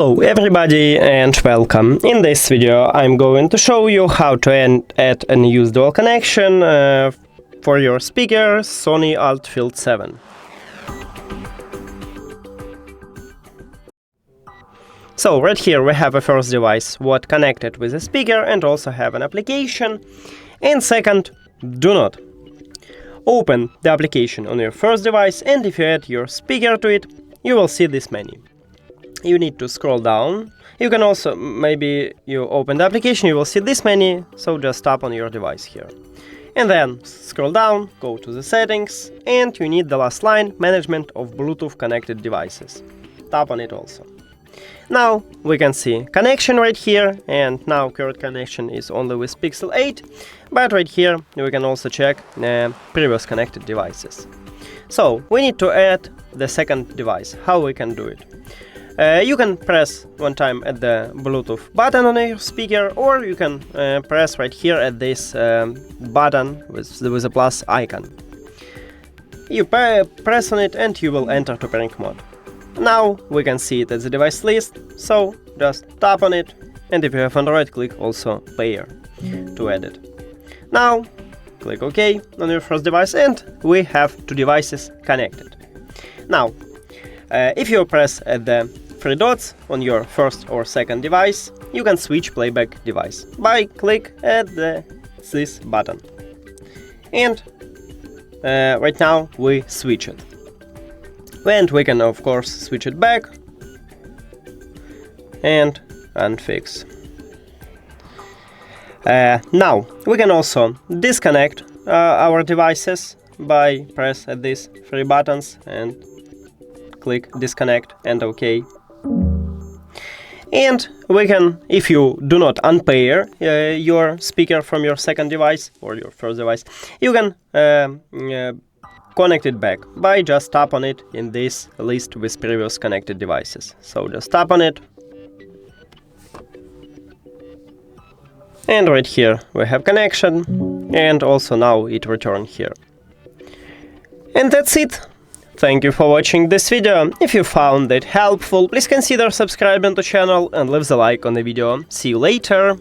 Hello everybody and welcome. In this video I'm going to show you how to add and use dual connection for your speaker SONY ULT FIELD 7. So right here we have a first device what connected with a speaker and also have an application. And second, do not open the application on your first device, and if you add your speaker to it, you will see this menu. You need to scroll down. You can also, maybe you open the application, you will see this menu, so just tap on your device here. And then scroll down, go to the settings, and you need the last line, management of Bluetooth connected devices. Tap on it also. Now we can see connection right here, and now current connection is only with Pixel 8, but right here we can also check previous connected devices. So we need to add the second device. How we can do it? You can press one time at the Bluetooth button on your speaker, or you can press right here at this button with a plus icon. You press on it and you will enter to pairing mode. Now we can see it as a device list, so just tap on it, and if you have Android, click also pair to add it. Now click OK on your first device and we have two devices connected. Now if you press at the three dots on your first or second device, you can switch playback device by click at this button. And right now we switch it. And we can of course switch it back and unfix. Now we can also disconnect our devices by press at these three buttons and click disconnect and OK. And we can, if you do not unpair your speaker from your second device or your first device, you can connect it back by just tap on it in this list with previous connected devices. So just tap on it. And right here we have connection, and also now it returned here. And that's it. Thank you for watching this video. If you found it helpful, please consider subscribing to the channel and leave the like on the video. See you later!